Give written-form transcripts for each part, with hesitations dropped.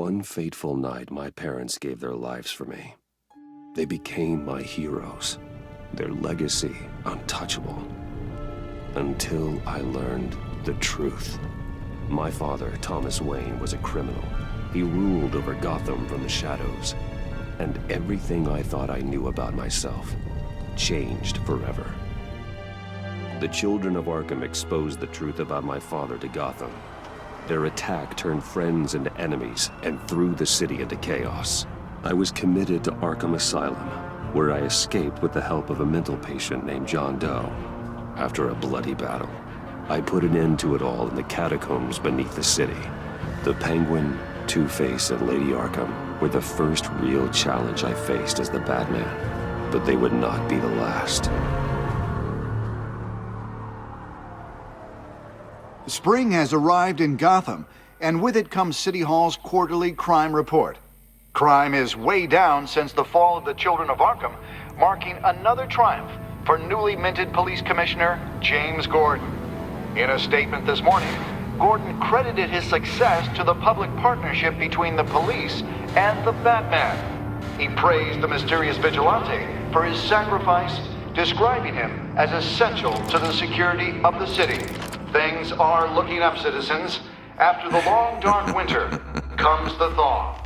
one fateful night, my parents gave their lives for me. They became my heroes, their legacy untouchable. Until I learned the truth. My father, Thomas Wayne, was a criminal. He ruled over Gotham from the shadows. And everything I thought I knew about myself changed forever. The children of Arkham exposed the truth about my father to Gotham. Their attack turned friends into enemies and threw the city into chaos. I was committed to Arkham Asylum, where I escaped with the help of a mental patient named John Doe. After a bloody battle, I put an end to it all in the catacombs beneath the city. The Penguin, Two-Face, and Lady Arkham were the first real challenge I faced as the Batman, but they would not be the last. Spring has arrived in Gotham, and with it comes City Hall's quarterly crime report. Crime is way down since the fall of the Children of Arkham, marking another triumph for newly minted Police Commissioner James Gordon. In a statement this morning, Gordon credited his success to the public partnership between the police and the Batman. He praised the mysterious vigilante for his sacrifice, describing him as essential to the security of the city. Things are looking up, citizens. After the long, dark winter comes the thaw.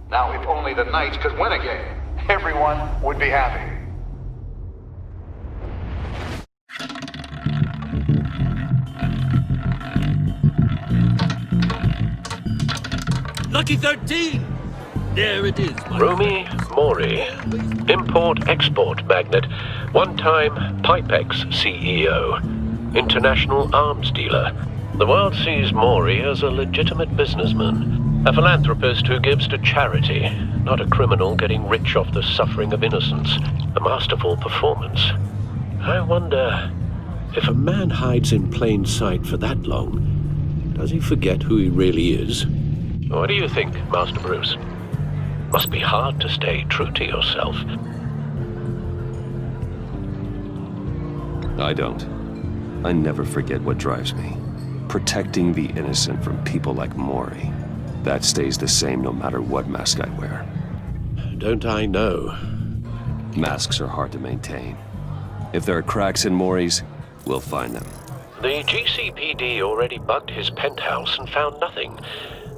Now, if only the Knights could win again, everyone would be happy. Lucky 13! There it is, my Romy Mori, import-export magnate, one-time Pipex CEO, international arms dealer. The world sees Mori as a legitimate businessman, a philanthropist who gives to charity, not a criminal getting rich off the suffering of innocence. A masterful performance. I wonder, if a man hides in plain sight for that long, does he forget who he really is? What do you think, Master Bruce? Must be hard to stay true to yourself. I don't. I never forget what drives me. Protecting the innocent from people like Mori. That stays the same no matter what mask I wear. Don't I know? Masks are hard to maintain. If there are cracks in Mori's, we'll find them. The GCPD already bugged his penthouse and found nothing.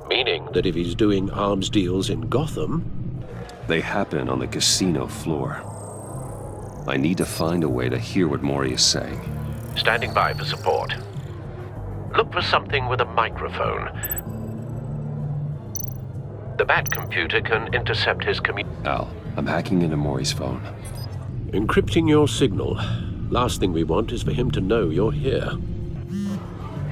Meaning that if he's doing arms deals in Gotham... They happen on the casino floor. I need to find a way to hear what Mori is saying. Standing by for support. Look for something with a microphone. The Bat computer can intercept his Al, I'm hacking into Mori's phone. Encrypting your signal. Last thing we want is for him to know you're here.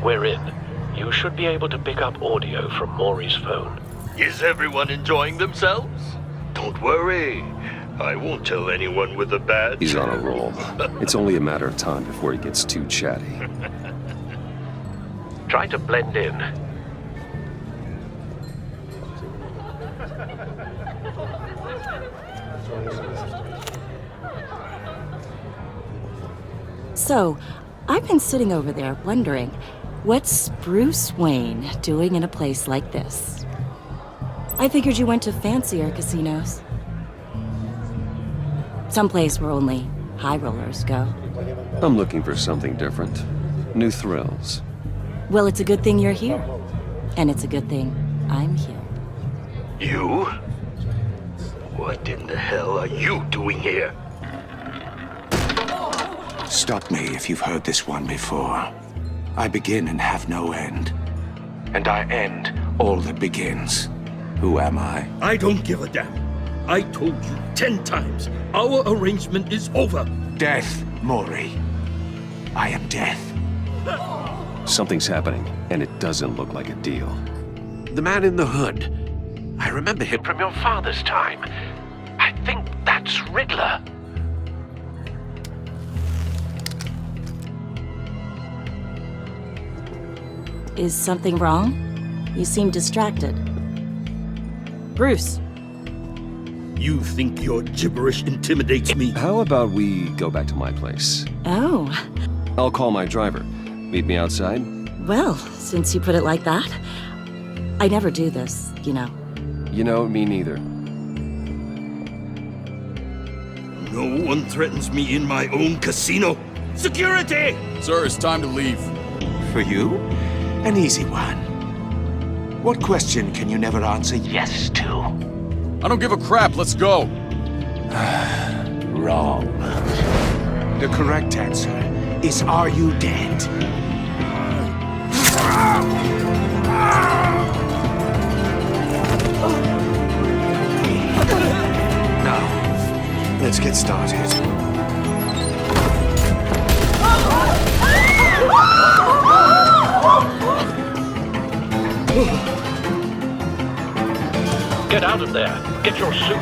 We're in. You should be able to pick up audio from Mori's phone. Is everyone enjoying themselves? Don't worry. I won't tell anyone with a bat. He's on a roll. It's only a matter of time before he gets too chatty. Try to blend in. So, I've been sitting over there wondering, what's Bruce Wayne doing in a place like this? I figured you went to fancier casinos. Someplace where only high rollers go. I'm looking for something different. New thrills. Well, it's a good thing you're here. And it's a good thing I'm here. You? What in the hell are you doing here? Stop me if you've heard this one before. I begin and have no end. And I end all that begins. Who am I? I don't give a damn. I told you 10 times. Our arrangement is over. Death, Mori. I am death. Something's happening, and it doesn't look like a deal. The man in the hood. I remember him from your father's time. I think that's Riddler. Is something wrong? You seem distracted. Bruce. You think your gibberish intimidates me? How about we go back to my place? Oh. I'll call my driver. Meet me outside? Well, since you put it like that. I never do this, you know. You know, me neither. No one threatens me in my own casino. Security! Sir, it's time to leave. For you? An easy one. What question can you never answer yes to? I don't give a crap, let's go. Wrong. The correct answer is, are you dead? Now, let's get started. Get out of there. Get your suit.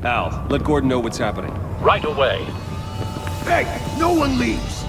Al, let Gordon know what's happening. Right away. Hey, no one leaves!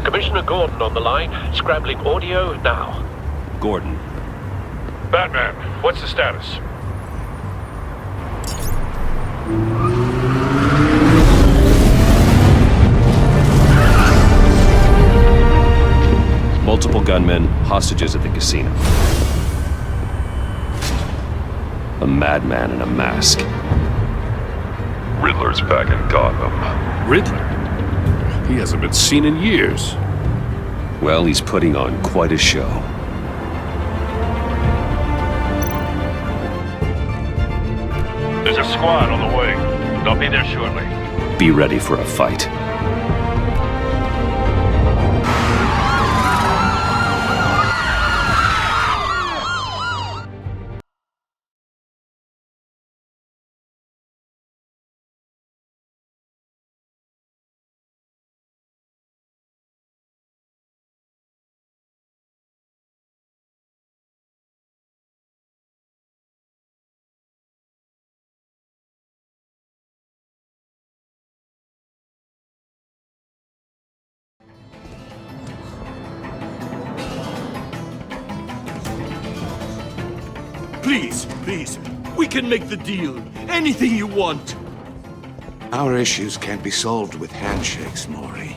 Commissioner Gordon on the line. Scrambling audio now. Gordon. Batman, what's the status? Multiple gunmen, hostages at the casino. A madman in a mask. Riddler's back in Gotham. Riddler? He hasn't been seen in years. Well, he's putting on quite a show. There's a squad on the way. They'll be there shortly. Be ready for a fight. Please, please, we can make the deal. Anything you want. Our issues can't be solved with handshakes, Maury.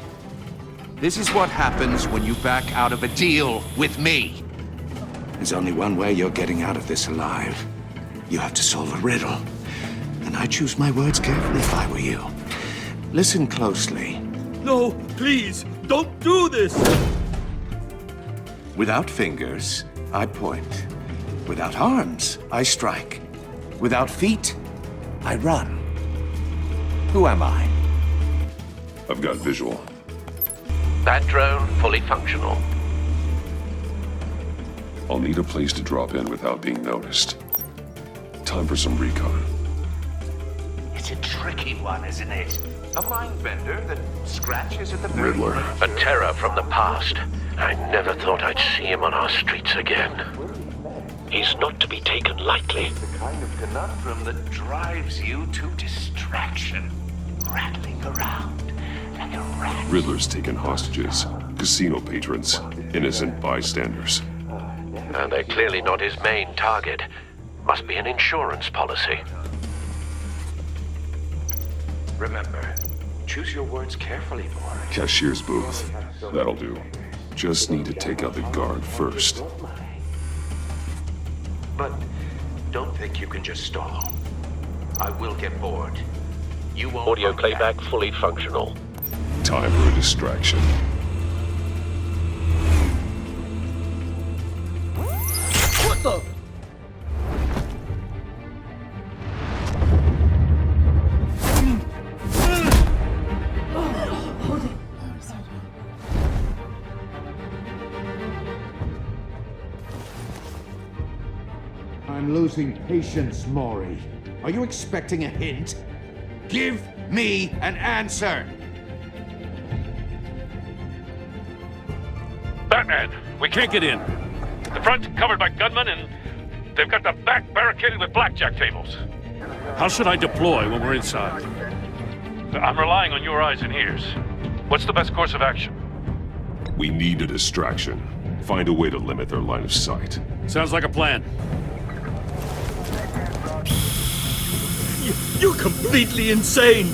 This is what happens when you back out of a deal with me. There's only one way you're getting out of this alive. You have to solve a riddle. And I choose my words carefully if I were you. Listen closely. No, please, don't do this. Without fingers, I point. Without arms, I strike. Without feet, I run. Who am I? I've got visual. That drone fully functional. I'll need a place to drop in without being noticed. Time for some recon. It's a tricky one, isn't it? A mind bender that scratches at the very Riddler. A terror from the past. I never thought I'd see him on our streets again. He's not to be taken lightly. The kind of conundrum that drives you to distraction. Rattling around like a rat. Riddler's taken hostages. Casino patrons. Innocent bystanders. They're clearly not his main target. Must be an insurance policy. Remember, choose your words carefully, Maury. Cashier's booth. That'll do. Just need to take out the guard first. But don't think you can just stall. I will get bored. You won't. Audio playback fully functional. Time for a distraction. What the? I'm losing patience, Maury. Are you expecting a hint? Give me an answer! Batman, we can't get in. The front's covered by gunmen, and they've got the back barricaded with blackjack tables. How should I deploy when we're inside? I'm relying on your eyes and ears. What's the best course of action? We need a distraction. Find a way to limit their line of sight. Sounds like a plan. You're completely insane!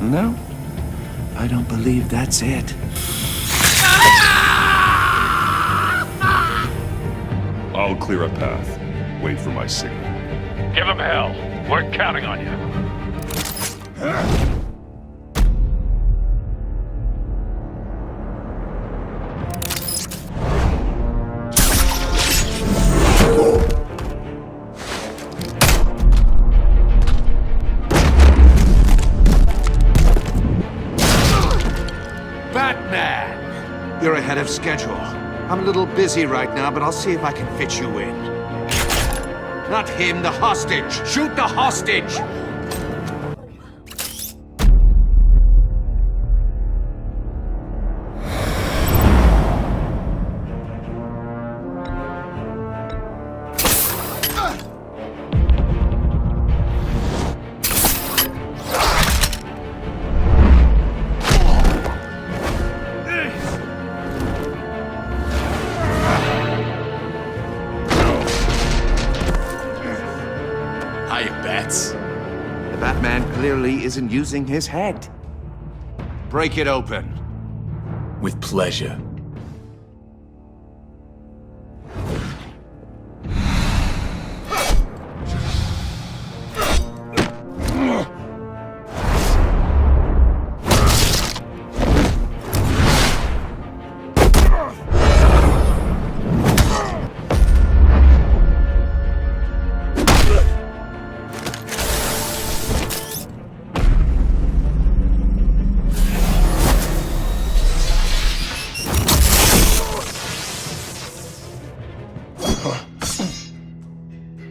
No, I don't believe that's it. I'll clear a path. Wait for my signal. Give him hell. We're counting on you. Batman! You're ahead of schedule. I'm a little busy right now, but I'll see if I can fit you in. Not him, the hostage! Shoot the hostage! The Batman clearly isn't using his head. Break it open. With pleasure.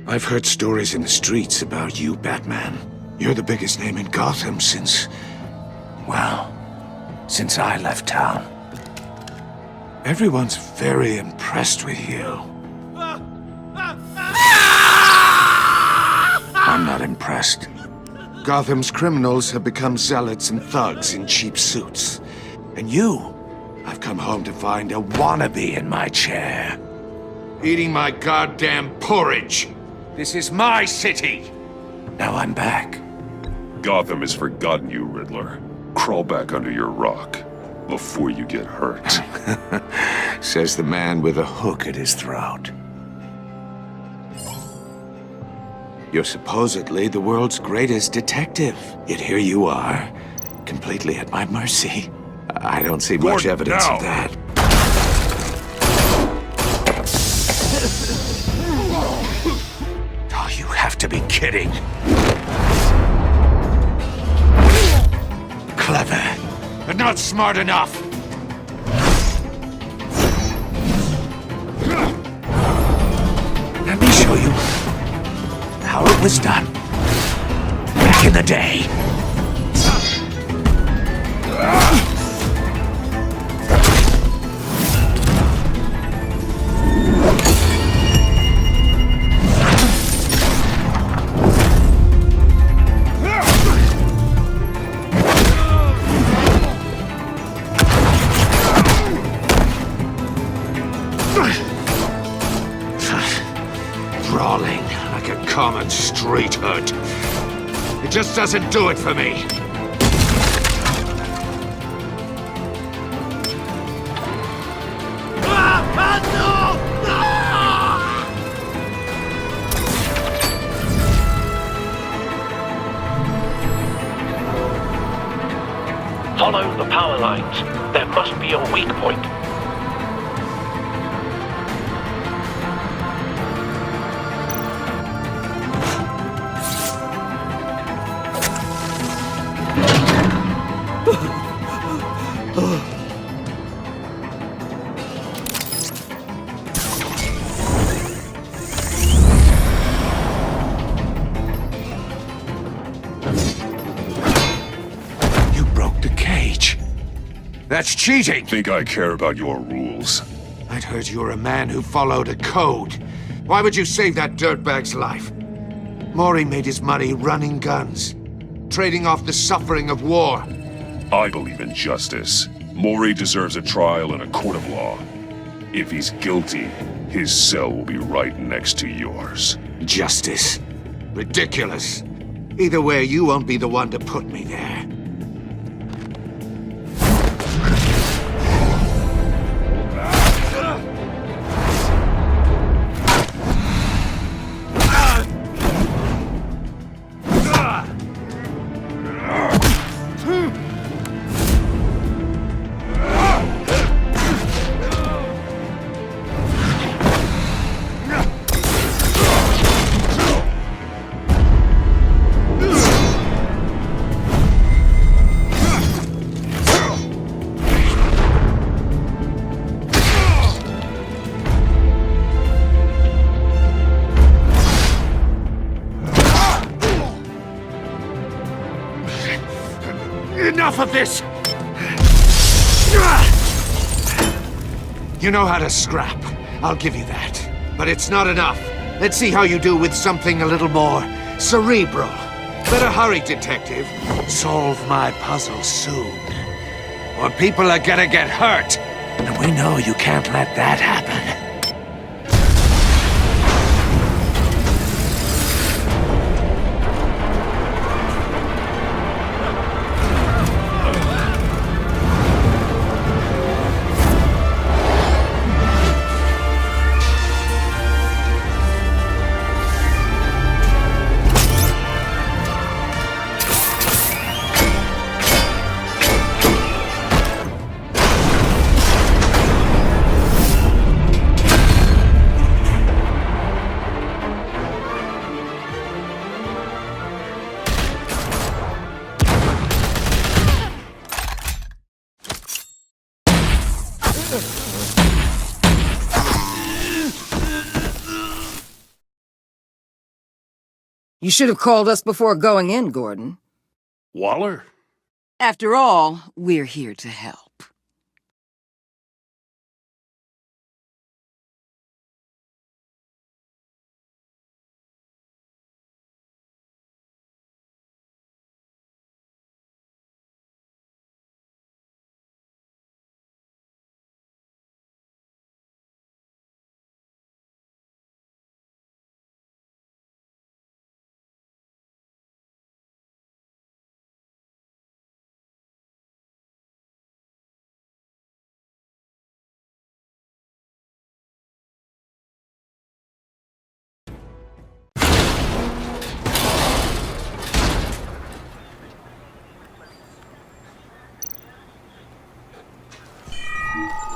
I've heard stories in the streets about you, Batman. You're the biggest name in Gotham since I left town. Everyone's very impressed with you. I'm not impressed. Gotham's criminals have become zealots and thugs in cheap suits. And you, I've come home to find a wannabe in my chair. Eating my goddamn porridge. This is my city! Now I'm back. Gotham has forgotten you, Riddler. Crawl back under your rock before you get hurt. Says the man with a hook at his throat. You're supposedly the world's greatest detective. Yet here you are, completely at my mercy. I don't see much evidence of that. Oh, you have to be kidding. Clever, but not smart enough. Let me show you how it was done back in the day. Brawling like a common street hood. It just doesn't do it for me. Follow the power lines. There must be a weak point. That's cheating! Think I care about your rules? I'd heard you were a man who followed a code. Why would you save that dirtbag's life? Maury made his money running guns, trading off the suffering of war. I believe in justice. Maury deserves a trial in a court of law. If he's guilty, his cell will be right next to yours. Justice. Ridiculous. Either way, you won't be the one to put me there. Enough of this! You know how to scrap. I'll give you that. But it's not enough. Let's see how you do with something a little more cerebral. Better hurry, detective. Solve my puzzle soon. Or people are gonna get hurt. And we know you can't let that happen. You should have called us before going in, Gordon. Waller? After all, we're here to help.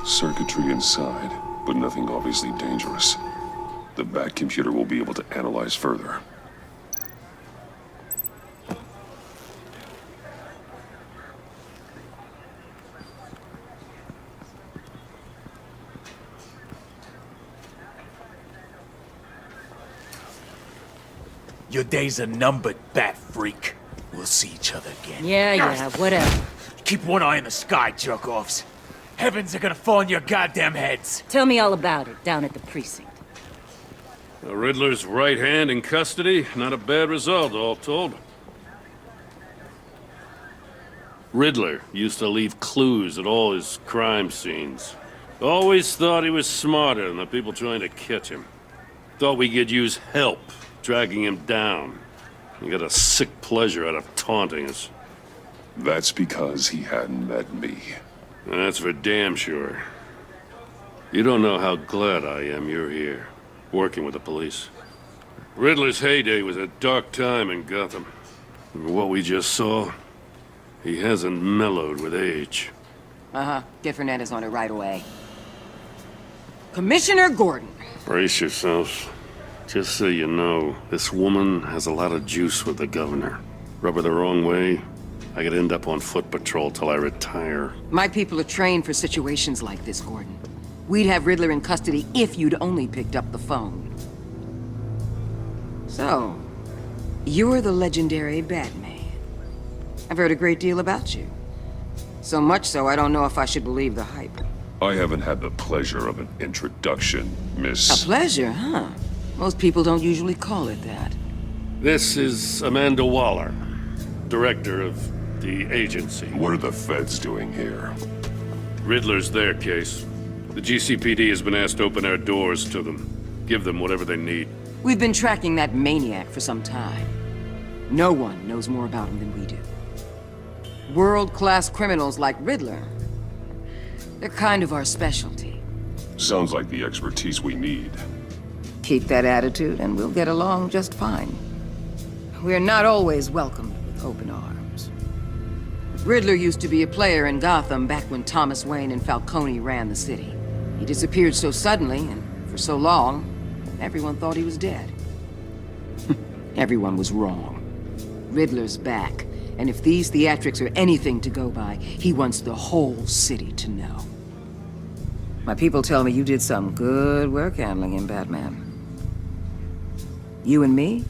Circuitry inside, but nothing obviously dangerous. The back computer will be able to analyze further. Your days are numbered, bat freak. We'll see each other again. Yeah, whatever. Keep one eye in the sky, jerk-offs. Heavens are gonna fall on your goddamn heads. Tell me all about it down at the precinct. The Riddler's right hand in custody. Not a bad result, all told. Riddler used to leave clues at all his crime scenes. Always thought he was smarter than the people trying to catch him. Thought we could use help dragging him down. He got a sick pleasure out of taunting us. That's because he hadn't met me. That's for damn sure. You don't know how glad I am you're here, working with the police. Riddler's heyday was a dark time in Gotham. And what we just saw, he hasn't mellowed with age. Uh-huh. Get Fernandez on it right away. Commissioner Gordon. Brace yourselves. Just so you know, this woman has a lot of juice with the governor. Rub her the wrong way, I could end up on foot patrol till I retire. My people are trained for situations like this, Gordon. We'd have Riddler in custody if you'd only picked up the phone. So, you're the legendary Batman. I've heard a great deal about you. So much so, I don't know if I should believe the hype. I haven't had the pleasure of an introduction, Miss... A pleasure, huh? Most people don't usually call it that. This is Amanda Waller, director of the agency. What are the feds doing here? Riddler's their case. The GCPD has been asked to open our doors to them. Give them whatever they need. We've been tracking that maniac for some time. No one knows more about him than we do. World-class criminals like Riddler. They're kind of our specialty. Sounds like the expertise we need. Keep that attitude and we'll get along just fine. We're not always welcomed with open arms. Riddler used to be a player in Gotham back when Thomas Wayne and Falcone ran the city. He disappeared so suddenly and for so long, everyone thought he was dead. Everyone was wrong. Riddler's back, and if these theatrics are anything to go by, he wants the whole city to know. My people tell me you did some good work handling him, Batman. You and me?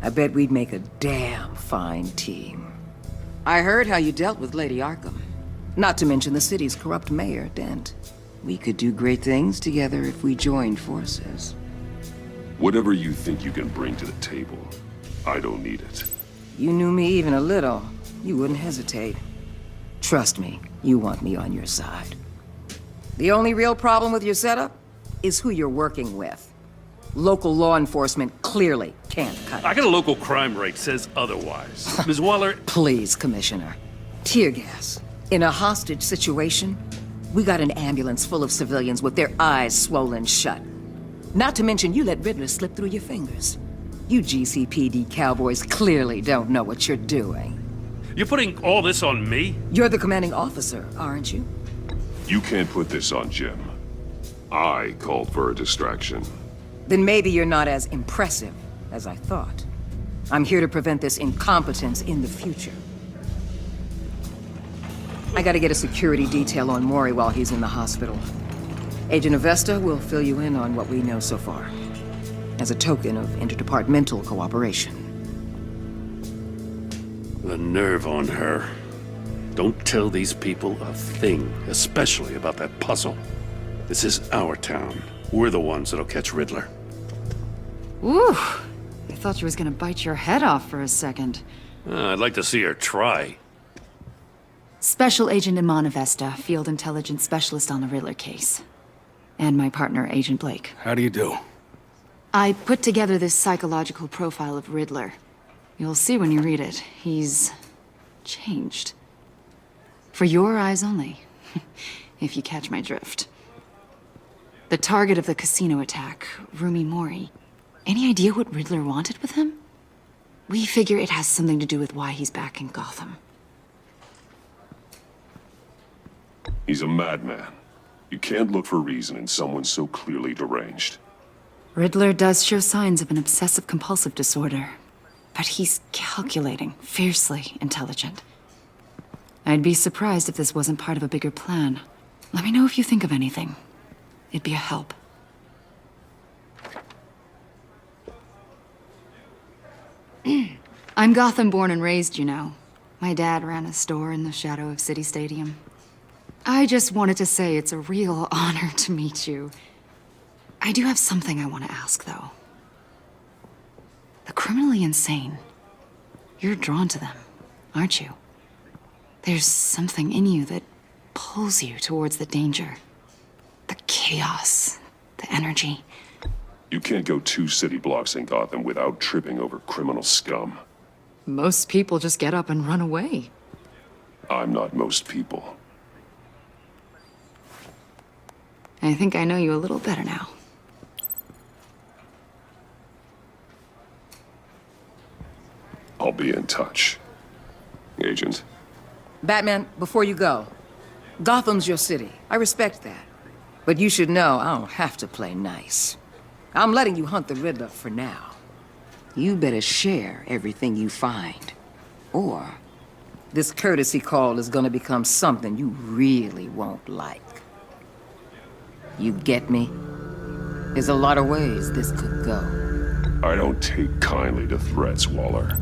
I bet we'd make a damn fine team. I heard how you dealt with Lady Arkham. Not to mention the city's corrupt mayor, Dent. We could do great things together if we joined forces. Whatever you think you can bring to the table, I don't need it. You knew me even a little, you wouldn't hesitate. Trust me, you want me on your side. The only real problem with your setup is who you're working with. Local law enforcement clearly can't cut it. I got a local crime rate says otherwise. Ms. Waller... Please, Commissioner. Tear gas. In a hostage situation, we got an ambulance full of civilians with their eyes swollen shut. Not to mention you let Riddler slip through your fingers. You GCPD cowboys clearly don't know what you're doing. You're putting all this on me? You're the commanding officer, aren't you? You can't put this on Jim. I called for a distraction. Then maybe you're not as impressive as I thought. I'm here to prevent this incompetence in the future. I gotta get a security detail on Maury while he's in the hospital. Agent Avesta will fill you in on what we know so far, as a token of interdepartmental cooperation. The nerve on her. Don't tell these people a thing, especially about that puzzle. This is our town. We're the ones that'll catch Riddler. Ooh, I thought you was gonna bite your head off for a second. I'd like to see her try. Special Agent Iman Avesta, Field Intelligence Specialist on the Riddler case. And my partner, Agent Blake. How do you do? I put together this psychological profile of Riddler. You'll see when you read it. He's changed. For your eyes only, if you catch my drift. The target of the casino attack, Rumi Mori. Any idea what Riddler wanted with him? We figure it has something to do with why he's back in Gotham. He's a madman. You can't look for reason in someone so clearly deranged. Riddler does show signs of an obsessive-compulsive disorder, but he's calculating, fiercely intelligent. I'd be surprised if this wasn't part of a bigger plan. Let me know if you think of anything. It'd be a help. I'm Gotham born and raised, you know. My dad ran a store in the shadow of City Stadium. I just wanted to say it's a real honor to meet you. I do have something I want to ask, though. The criminally insane. You're drawn to them, aren't you? There's something in you that pulls you towards the danger. The chaos, the energy. You can't go 2 city blocks in Gotham without tripping over criminal scum. Most people just get up and run away. I'm not most people. I think I know you a little better now. I'll be in touch. Agent. Batman, before you go, Gotham's your city. I respect that. But you should know I don't have to play nice. I'm letting you hunt the Riddler for now. You better share everything you find. Or this courtesy call is gonna become something you really won't like. You get me? There's a lot of ways this could go. I don't take kindly to threats, Waller.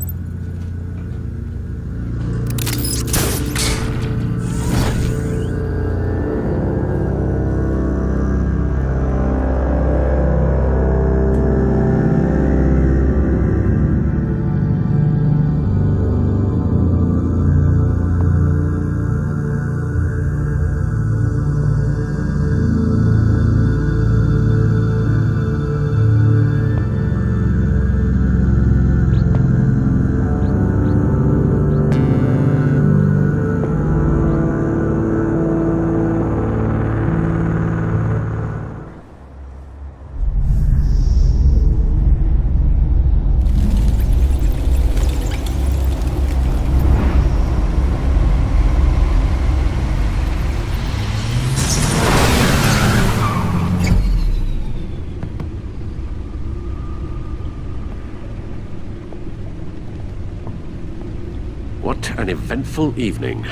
What an eventful evening.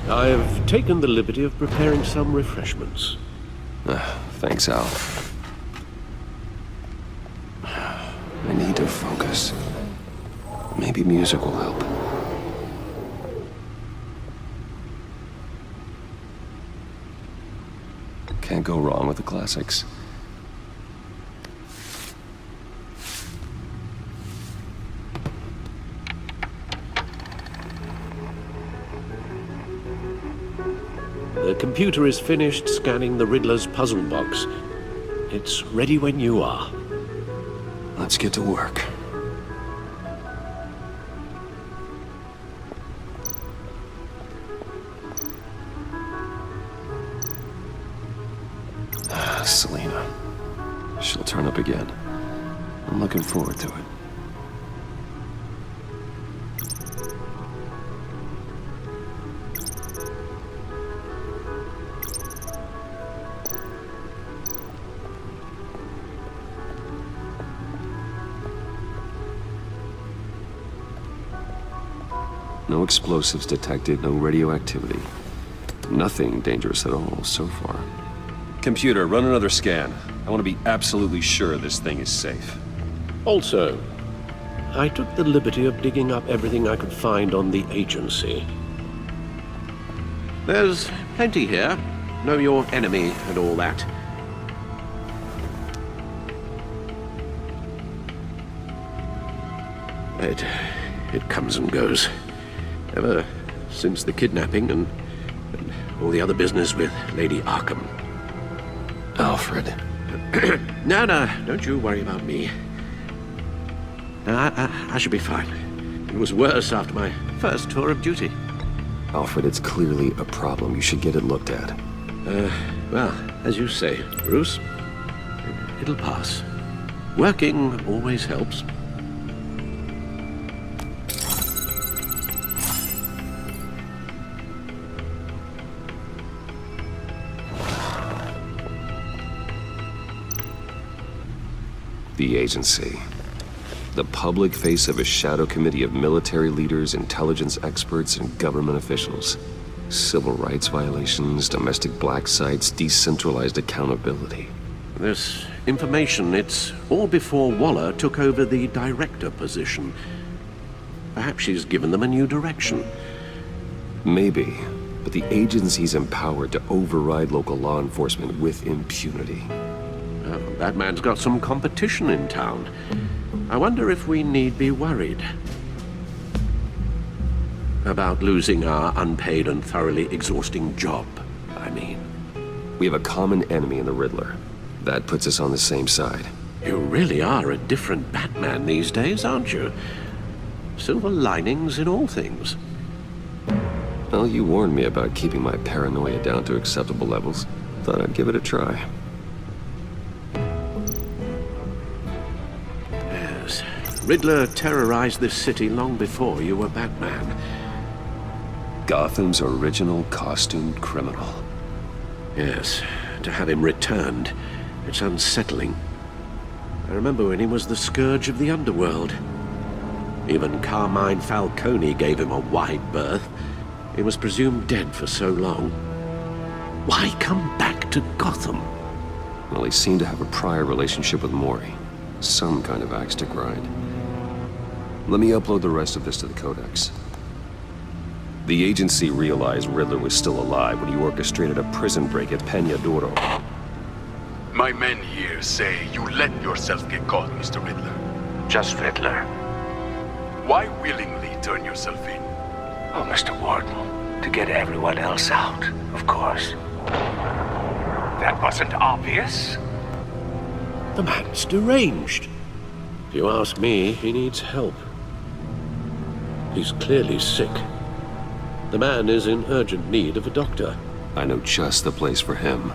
I've taken the liberty of preparing some refreshments. Thanks, Al. I need to focus. Maybe music will help. Can't go wrong with the classics. The computer is finished scanning the Riddler's puzzle box. It's ready when you are. Let's get to work. Selena. She'll turn up again. I'm looking forward to it. No explosives detected, no radioactivity. Nothing dangerous at all so far. Computer, run another scan. I want to be absolutely sure this thing is safe. Also, I took the liberty of digging up everything I could find on the agency. There's plenty here. Know your enemy and all that. It comes and goes. Ever since the kidnapping and all the other business with Lady Arkham. Alfred. No, don't you worry about me. I should be fine. It was worse after my first tour of duty. Alfred, it's clearly a problem. You should get it looked at. Well, as you say, Bruce, it'll pass. Working always helps. The agency. The public face of a shadow committee of military leaders, intelligence experts, and government officials. Civil rights violations, domestic black sites, decentralized accountability. This information, it's all before Waller took over the director position. Perhaps she's given them a new direction. Maybe, but the agency's empowered to override local law enforcement with impunity. Oh, that man's got some competition in town. I wonder if we need be worried about losing our unpaid and thoroughly exhausting job, I mean. We have a common enemy in the Riddler. That puts us on the same side. You really are a different Batman these days, aren't you? Silver linings in all things. Well, you warned me about keeping my paranoia down to acceptable levels. Thought I'd give it a try. Yes. Riddler terrorized this city long before you were Batman. Gotham's original costumed criminal. Yes. To have him returned, it's unsettling. I remember when he was the scourge of the underworld. Even Carmine Falcone gave him a wide berth. He was presumed dead for so long. Why come back to Gotham? Well, he seemed to have a prior relationship with Mori. Some kind of axe to grind. Let me upload the rest of this to the Codex. The agency realized Riddler was still alive when he orchestrated a prison break at Peña Duro. My men here say you let yourself get caught, Mr. Riddler. Just Riddler. Why willingly turn yourself in? Oh, Mr. Warden, to get everyone else out, of course. That wasn't obvious. The man's deranged. If you ask me, he needs help. He's clearly sick. The man is in urgent need of a doctor. I know just the place for him.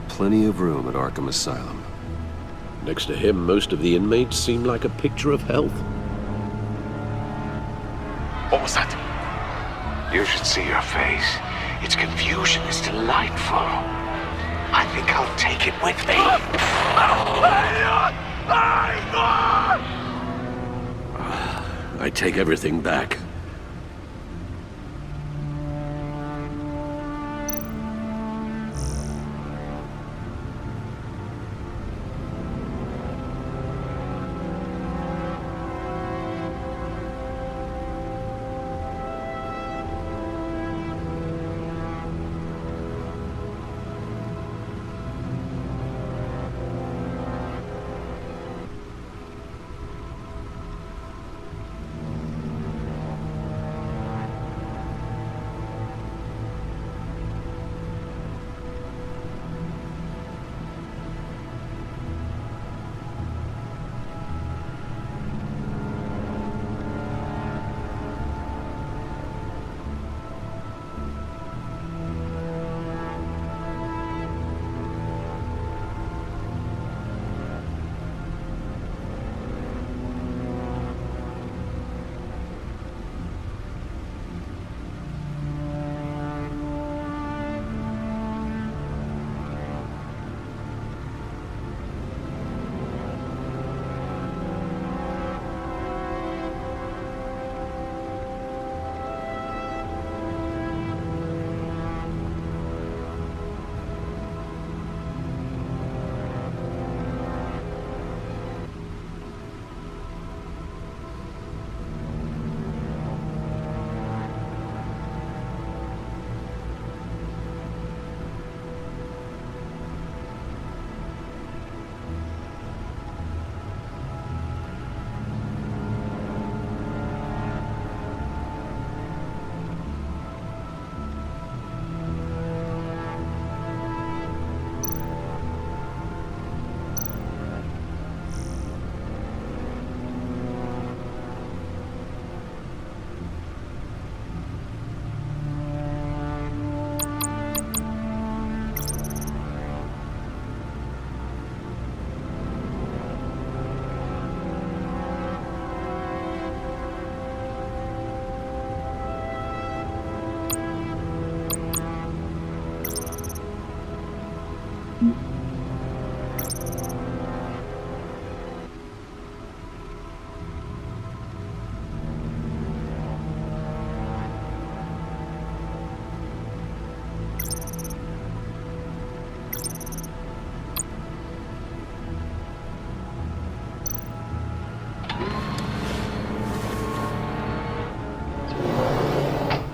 Plenty of room at Arkham Asylum. Next to him, most of the inmates seem like a picture of health. What was that? You should see your face. Its confusion is delightful. I think I'll take it with me. I take everything back.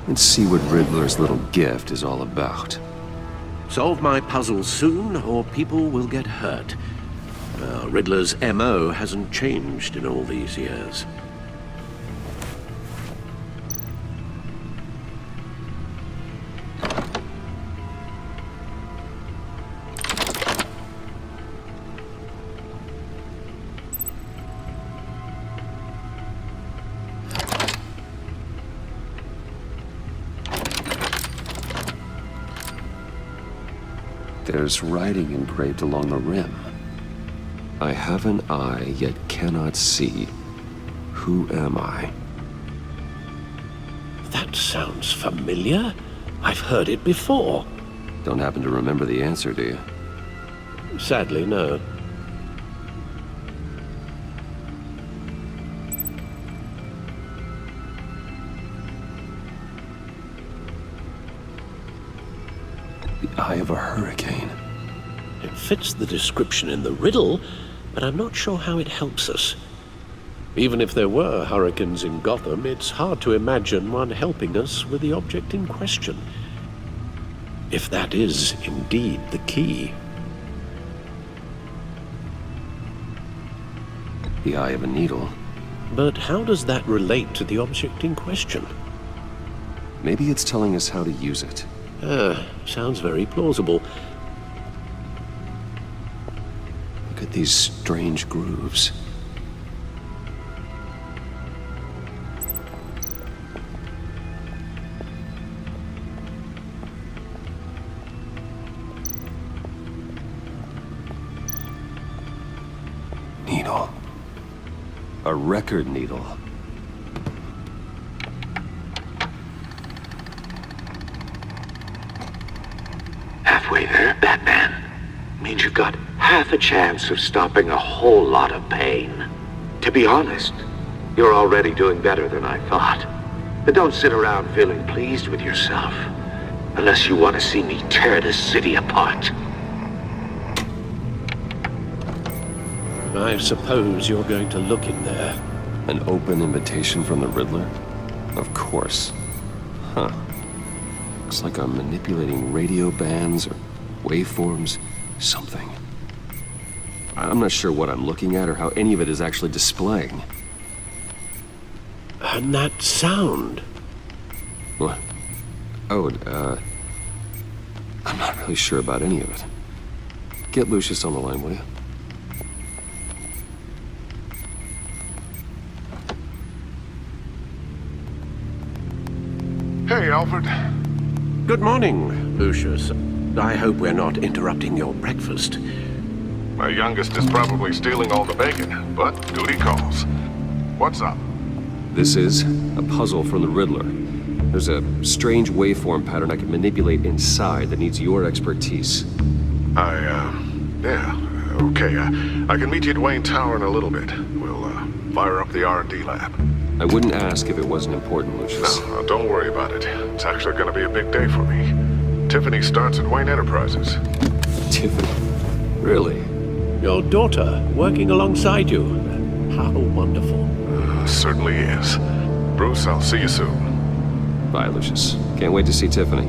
Let's see what Riddler's little gift is all about. Solve my puzzle soon, or people will get hurt. Riddler's MO hasn't changed in all these years. There's writing engraved along the rim. I have an eye, yet cannot see. Who am I? That sounds familiar. I've heard it before. Don't happen to remember the answer, do you? Sadly, no. The eye of a hurricane. It fits the description in the riddle, but I'm not sure how it helps us. Even if there were hurricanes in Gotham, it's hard to imagine one helping us with the object in question. If that is indeed the key. The eye of a needle. But how does that relate to the object in question? Maybe it's telling us how to use it. Sounds very plausible. Look at these strange grooves. Needle. A record needle. Halfway there, Batman. Means you've got half a chance of stopping a whole lot of pain. To be honest, You're already doing better than I thought. But don't sit around feeling pleased with yourself. Unless you want to see me tear this city apart. I suppose you're going to look in there. An open invitation from the Riddler? Of course. Huh. Looks like I'm manipulating radio bands or waveforms. Something. I'm not sure what I'm looking at or how any of it is actually displaying. And that sound? What? Oh, I'm not really sure about any of it. Get Lucius on the line, will you? Hey, Alfred. Good morning, Lucius. I hope we're not interrupting your breakfast. My youngest is probably stealing all the bacon, but duty calls. What's up? This is a puzzle from the Riddler. There's a strange waveform pattern I can manipulate inside that needs your expertise. Yeah, okay. I can meet you at Wayne Tower in a little bit. We'll, fire up the R&D lab. I wouldn't ask if it wasn't important, Lucius. No, don't worry about it. It's actually gonna be a big day for me. Tiffany starts at Wayne Enterprises. Tiffany? Really? Your daughter working alongside you. How wonderful. Certainly is. Bruce, I'll see you soon. Bye, Lucius. Can't wait to see Tiffany.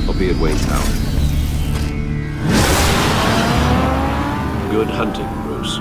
I'll be at Wayne Tower. Good hunting, Bruce.